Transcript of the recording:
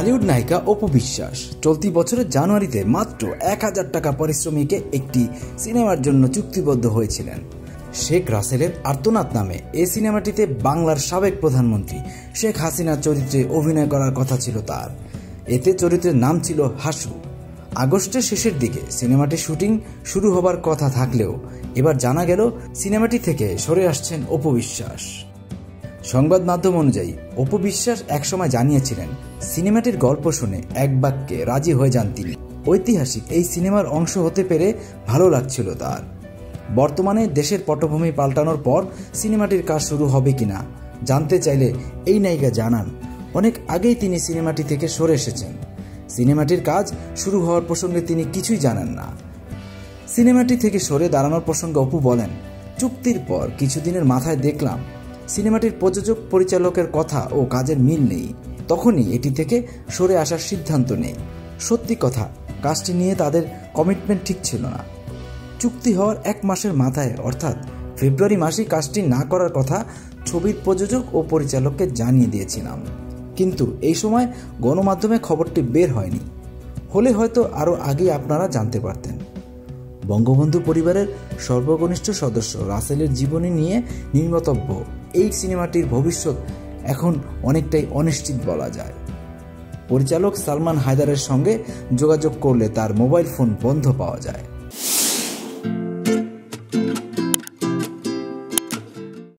ঢালিউড নায়িকা অপু বিশ্বাস চলতি বছরের জানুয়ারিতে মাত্র 1000 টাকা পরিশ্রমিকে একটি সিনেমার জন্য চুক্তিবদ্ধ হয়েছিলেন। শেখ রাসেলের আর্তনাদ নামে এই সিনেমাটিতে বাংলার সাবেক প্রধানমন্ত্রী শেখ হাসিনার চরিত্রে অভিনয় করার কথা ছিল তার। এতে চরিত্রের নাম ছিল হাসু। আগস্টের শেষের দিকে সিনেমাটির শুটিং শুরু হবার কথা থাকলেও এবার জানা গেল সিনেমাটি থেকে সরে আসছেন অপু বিশ্বাস। সংবাদ মাধ্যম অনুযায়ী অপু বিশ্বাস একসময় জানিয়েছিলেন, সিনেমাটির গল্প শুনে এক বাক্যে রাজি হয়ে যান তিনি। ঐতিহাসিক এই সিনেমার অংশ হতে পেরে ভালো লাগছিল তার। বর্তমানে দেশের পটভূমি পাল্টানোর পর সিনেমাটির কাজ শুরু হবে কিনা জানতে চাইলে এই নায়িকা জানান, অনেক আগেই তিনি সিনেমাটি থেকে সরে এসেছেন। সিনেমাটির কাজ শুরু হওয়ার প্রসঙ্গে তিনি কিছুই জানেন না। সিনেমাটি থেকে সরে দাঁড়ানোর প্রসঙ্গে অপু বলেন, চুক্তির পর কিছুদিনের মাথায় দেখলাম সিনেমাটির প্রযোজক পরিচালকের কথা ও কাজের মিল নেই, তখনই এটি থেকে সরে আসার সিদ্ধান্ত নেই। সত্যি কথা, কাজটি নিয়ে তাদের কমিটমেন্ট ঠিক ছিল না। চুক্তি হওয়ার 1 মাসের মাথায় অর্থাৎ ফেব্রুয়ারি মাসেই কাজটি না করার কথা ছবির প্রযোজক ও পরিচালককে জানিয়ে দিয়েছিলাম, কিন্তু এই সময় গণমাধ্যমে খবরটি বের হয়নি, হলে হয়তো আরও আগে আপনারা জানতে পারতেন। বঙ্গবন্ধু পরিবারের সর্বকনিষ্ঠ সদস্য রাসেলের জীবনী নিয়ে নির্মিতব্য এই সিনেমাটির ভবিষ্যৎ এখন অনেকটাই অনিশ্চিত বলা যায়। পরিচালক সালমান হায়দারের সঙ্গে যোগাযোগ করলে তার মোবাইল ফোন বন্ধ পাওয়া যায়।